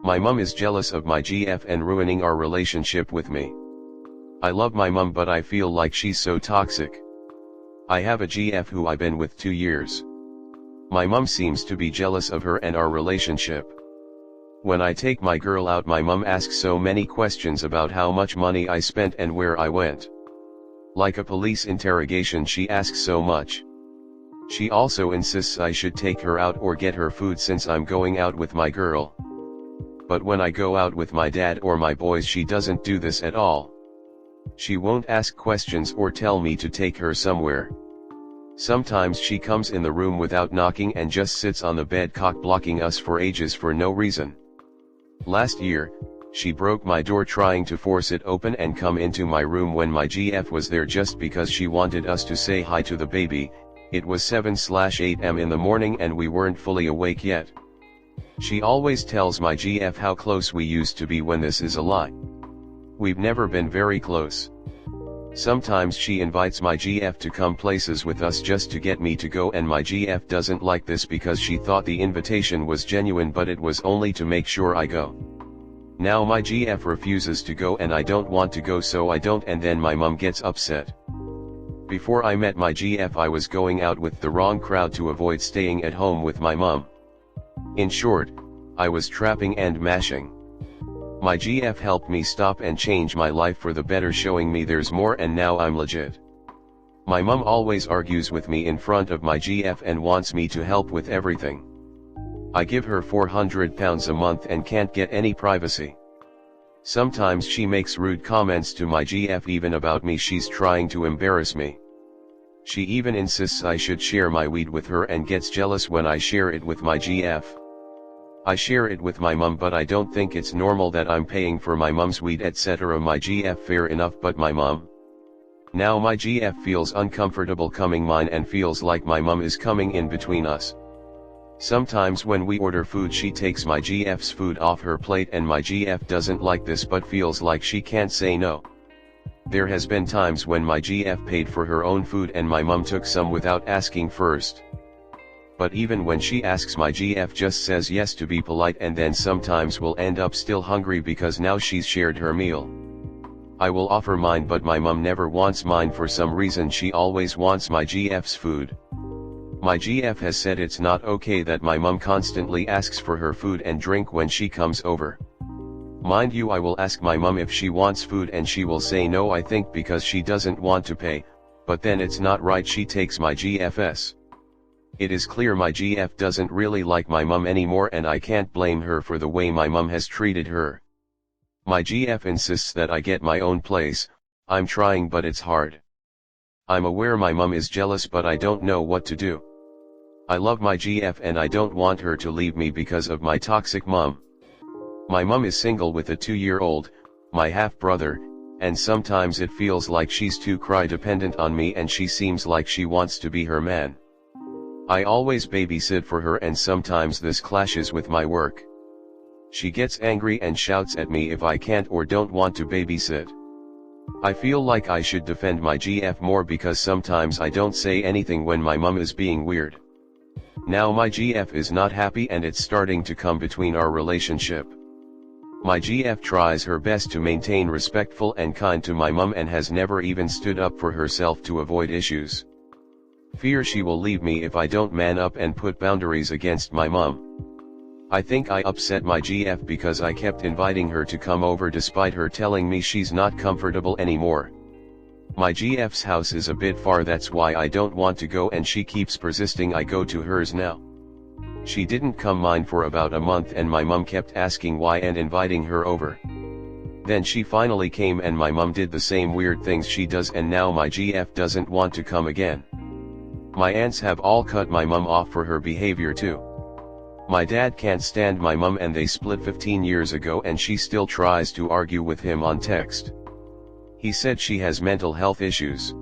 My mum is jealous of my GF and ruining our relationship with me. I love my mum but I feel like she's so toxic. I have a GF who I've been with 2 years. My mum seems to be jealous of her and our relationship. When I take my girl out, my mum asks so many questions about how much money I spent and where I went. Like a police interrogation, she asks so much. She also insists I should take her out or get her food since I'm going out with my girl. But when I go out with my dad or my boys, she doesn't do this at all. She won't ask questions or tell me to take her somewhere. Sometimes she comes in the room without knocking and just sits on the bed cock-blocking us for ages for no reason. Last year, she broke my door trying to force it open and come into my room when my GF was there just because she wanted us to say hi to the baby. It was 7/8 am in the morning and we weren't fully awake yet. She always tells my GF how close we used to be when this is a lie. We've never been very close. Sometimes she invites my GF to come places with us just to get me to go, and my GF doesn't like this because she thought the invitation was genuine but it was only to make sure I go. Now my GF refuses to go and I don't want to go, so I don't, and then my mum gets upset. Before I met my GF I was going out with the wrong crowd to avoid staying at home with my mum. In short, I was trapping and mashing. My GF helped me stop and change my life for the better, showing me there's more, and now I'm legit. My mum always argues with me in front of my GF and wants me to help with everything. I give her £400 a month and can't get any privacy. Sometimes she makes rude comments to my GF even about me. She's trying to embarrass me. She even insists I should share my weed with her and gets jealous when I share it with my GF. I share it with my mum but I don't think it's normal that I'm paying for my mum's weed etc. My GF fair enough, but my mum? Now my GF feels uncomfortable coming mine and feels like my mum is coming in between us. Sometimes when we order food she takes my GF's food off her plate and my GF doesn't like this but feels like she can't say no. There has been times when my GF paid for her own food and my mum took some without asking first. But even when she asks, my GF just says yes to be polite, and then sometimes will end up still hungry because now she's shared her meal. I will offer mine but my mum never wants mine for some reason. She always wants my GF's food. My GF has said it's not okay that my mum constantly asks for her food and drink when she comes over. Mind you, I will ask my mum if she wants food and she will say no, I think because she doesn't want to pay, but then it's not right she takes my GF's. It is clear my GF doesn't really like my mum anymore and I can't blame her for the way my mum has treated her. My GF insists that I get my own place. I'm trying but it's hard. I'm aware my mum is jealous but I don't know what to do. I love my GF and I don't want her to leave me because of my toxic mum. My mum is single with a 2-year-old, my half-brother, and sometimes it feels like she's too cry-dependent on me and she seems like she wants to be her man. I always babysit for her and sometimes this clashes with my work. She gets angry and shouts at me if I can't or don't want to babysit. I feel like I should defend my GF more because sometimes I don't say anything when my mum is being weird. Now my GF is not happy and it's starting to come between our relationship. My GF tries her best to maintain respectful and kind to my mum and has never even stood up for herself to avoid issues. Fear she will leave me if I don't man up and put boundaries against my mum. I think I upset my GF because I kept inviting her to come over despite her telling me she's not comfortable anymore. My GF's house is a bit far, that's why I don't want to go, and she keeps persisting I go to hers now. She didn't come mine for about a month and my mum kept asking why and inviting her over. Then she finally came and my mum did the same weird things she does and now my GF doesn't want to come again. My aunts have all cut my mum off for her behavior too. My dad can't stand my mum and they split 15 years ago and she still tries to argue with him on text. He said she has mental health issues.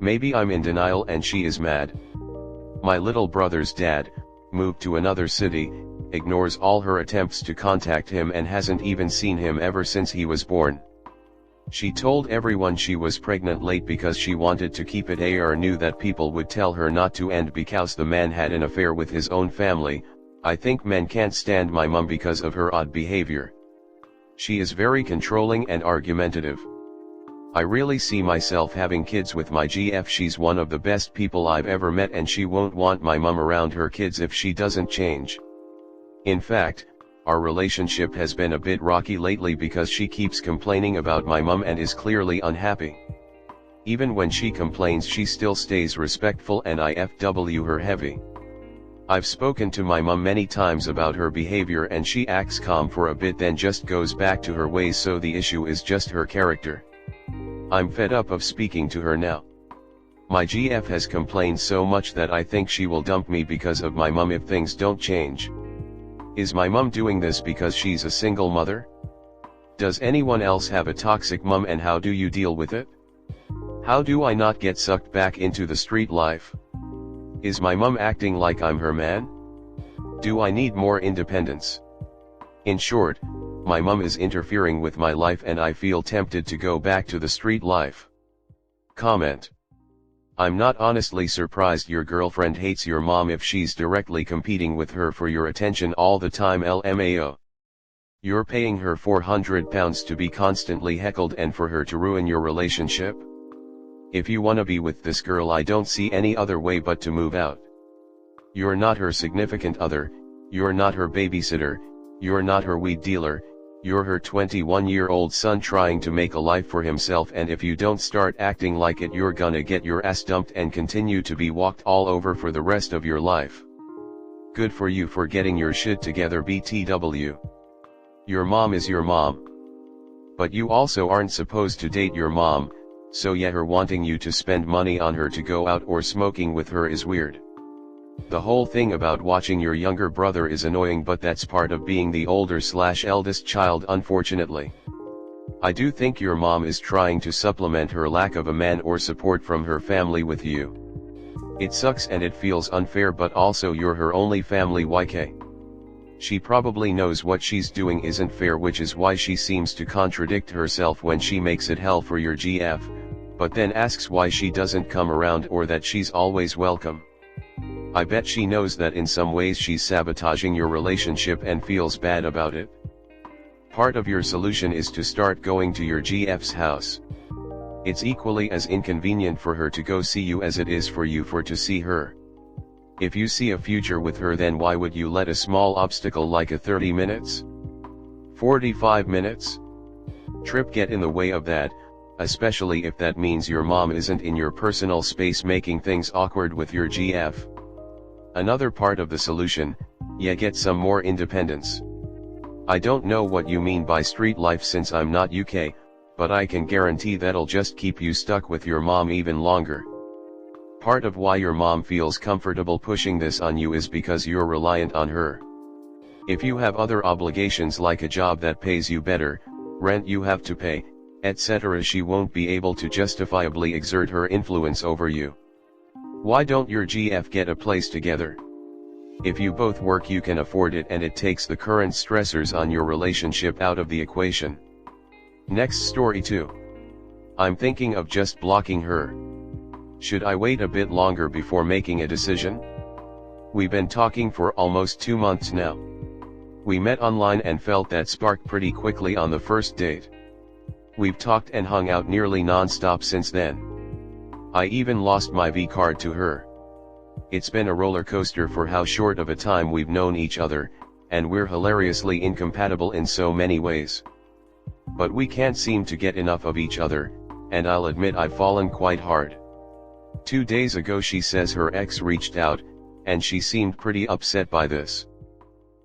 Maybe I'm in denial and she is mad. My little brother's dad, moved to another city, ignores all her attempts to contact him and hasn't even seen him ever since he was born. She told everyone she was pregnant late because she wanted to keep it or knew that people would tell her not to, and because the man had an affair with his own family, I think men can't stand my mum because of her odd behavior. She is very controlling and argumentative. I really see myself having kids with my GF. She's one of the best people I've ever met, and she won't want my mum around her kids if she doesn't change. In fact, our relationship has been a bit rocky lately because she keeps complaining about my mum and is clearly unhappy. Even when she complains, she still stays respectful and I FW her heavy. I've spoken to my mum many times about her behavior and she acts calm for a bit then just goes back to her ways, so the issue is just her character. I'm fed up of speaking to her now. My GF has complained so much that I think she will dump me because of my mum if things don't change. Is my mum doing this because she's a single mother? Does anyone else have a toxic mum, and how do you deal with it? How do I not get sucked back into the street life? Is my mum acting like I'm her man? Do I need more independence? In short, my mum is interfering with my life and I feel tempted to go back to the street life. Comment. I'm not honestly surprised your girlfriend hates your mom if she's directly competing with her for your attention all the time. LMAO. You're paying her £400 to be constantly heckled and for her to ruin your relationship? If you wanna be with this girl, I don't see any other way but to move out. You're not her significant other, you're not her babysitter, you're not her weed dealer, you're her 21-year-old son trying to make a life for himself, and if you don't start acting like it, you're gonna get your ass dumped and continue to be walked all over for the rest of your life. Good for you for getting your shit together, BTW. Your mom is your mom. But you also aren't supposed to date your mom, so yeah, her wanting you to spend money on her to go out or smoking with her is weird. The whole thing about watching your younger brother is annoying, but that's part of being the older/eldest child, unfortunately. I do think your mom is trying to supplement her lack of a man or support from her family with you. It sucks and it feels unfair, but also you're her only family. YK. She probably knows what she's doing isn't fair, which is why she seems to contradict herself when she makes it hell for your GF, but then asks why she doesn't come around or that she's always welcome. I bet she knows that in some ways she's sabotaging your relationship and feels bad about it. Part of your solution is to start going to your GF's house. It's equally as inconvenient for her to go see you as it is for you to see her. If you see a future with her, then why would you let a small obstacle like a 30 minutes, 45 minutes trip get in the way of that, especially if that means your mom isn't in your personal space, making things awkward with your GF. Another part of the solution, yeah, get some more independence. I don't know what you mean by street life since I'm not UK, but I can guarantee that'll just keep you stuck with your mom even longer. Part of why your mom feels comfortable pushing this on you is because you're reliant on her. If you have other obligations like a job that pays you better, rent you have to pay, etc., she won't be able to justifiably exert her influence over you. Why don't your GF get a place together? If you both work, you can afford it, and it takes the current stressors on your relationship out of the equation. Next story 2. I'm thinking of just blocking her. Should I wait a bit longer before making a decision? We've been talking for almost 2 months now. We met online and felt that spark pretty quickly on the first date. We've talked and hung out nearly non-stop since then. I even lost my V card to her. It's been a roller coaster for how short of a time we've known each other, and we're hilariously incompatible in so many ways. But we can't seem to get enough of each other, and I'll admit I've fallen quite hard. 2 days ago she says her ex reached out, and she seemed pretty upset by this.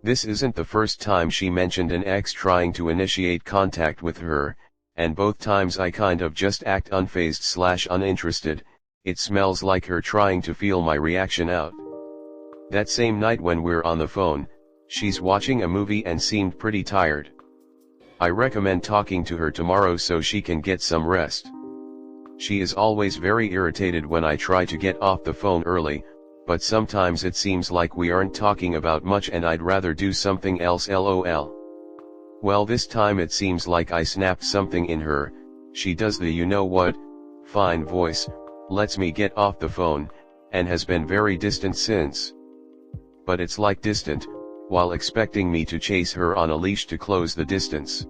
This isn't the first time she mentioned an ex trying to initiate contact with her, and both times I kind of just act unfazed/uninterested. It smells like her trying to feel my reaction out. That same night when we're on the phone, she's watching a movie and seemed pretty tired. I recommend talking to her tomorrow so she can get some rest. She is always very irritated when I try to get off the phone early, but sometimes it seems like we aren't talking about much and I'd rather do something else. LOL. Well, this time it seems like I snapped something in her. She does the you know what, fine voice, lets me get off the phone, and has been very distant since. But it's like distant, while expecting me to chase her on a leash to close the distance.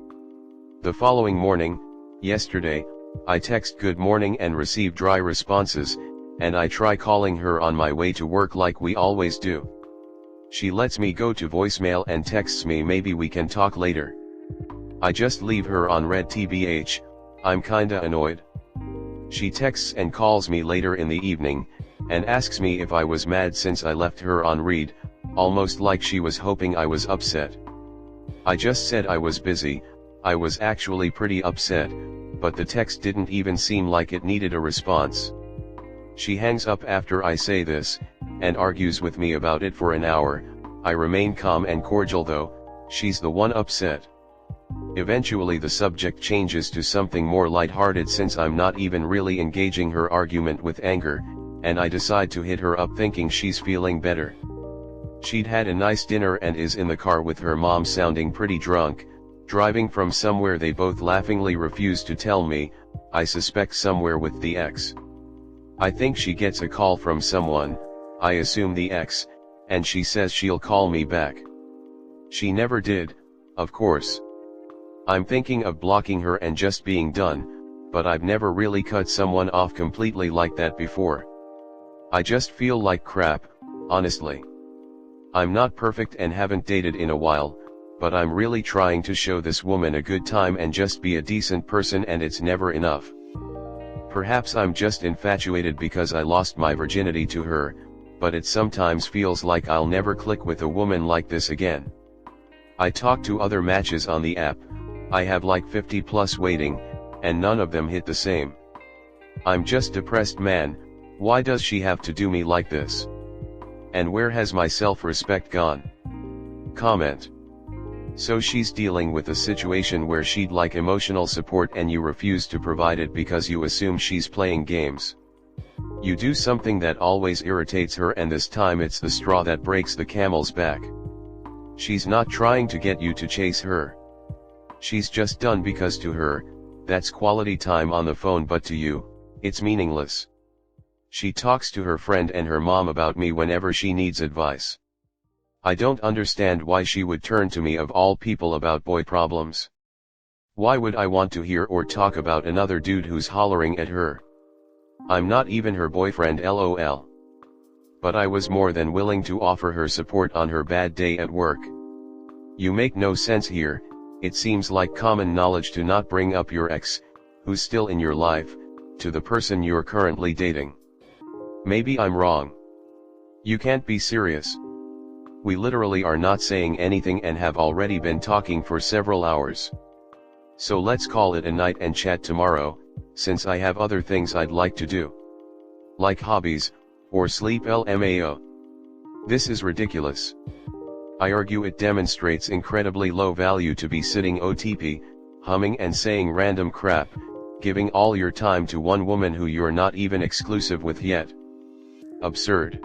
The following morning, yesterday, I text good morning and receive dry responses, and I try calling her on my way to work like we always do. She lets me go to voicemail and texts me maybe we can talk later. I just leave her on red tbh, I'm kinda annoyed. She texts and calls me later in the evening, and asks me if I was mad since I left her on read, almost like she was hoping I was upset. I just said I was busy. I was actually pretty upset, but the text didn't even seem like it needed a response. She hangs up after I say this, and argues with me about it for an hour. I remain calm and cordial though, she's the one upset. Eventually the subject changes to something more lighthearted since I'm not even really engaging her argument with anger, and I decide to hit her up thinking she's feeling better. She'd had a nice dinner and is in the car with her mom sounding pretty drunk, driving from somewhere they both laughingly refuse to tell me, I suspect somewhere with the ex. I think she gets a call from someone, I assume the ex, and she says she'll call me back. She never did, of course. I'm thinking of blocking her and just being done, but I've never really cut someone off completely like that before. I just feel like crap, honestly. I'm not perfect and haven't dated in a while, but I'm really trying to show this woman a good time and just be a decent person, and it's never enough. Perhaps I'm just infatuated because I lost my virginity to her, but it sometimes feels like I'll never click with a woman like this again. I talked to other matches on the app, I have like 50 plus waiting, and none of them hit the same. I'm just depressed, man. Why does she have to do me like this? And where has my self-respect gone? Comment. So she's dealing with a situation where she'd like emotional support and you refuse to provide it because you assume she's playing games. You do something that always irritates her, and this time it's the straw that breaks the camel's back. She's not trying to get you to chase her. She's just done because to her, that's quality time on the phone, but to you, it's meaningless. She talks to her friend and her mom about me whenever she needs advice. I don't understand why she would turn to me of all people about boy problems. Why would I want to hear or talk about another dude who's hollering at her? I'm not even her boyfriend, lol. But I was more than willing to offer her support on her bad day at work. You make no sense here. It seems like common knowledge to not bring up your ex, who's still in your life, to the person you're currently dating. Maybe I'm wrong. You can't be serious. We literally are not saying anything and have already been talking for several hours. So let's call it a night and chat tomorrow, since I have other things I'd like to do. Like hobbies, or sleep lmao. This is ridiculous. I argue it demonstrates incredibly low value to be sitting OTP, humming and saying random crap, giving all your time to one woman who you're not even exclusive with yet. Absurd.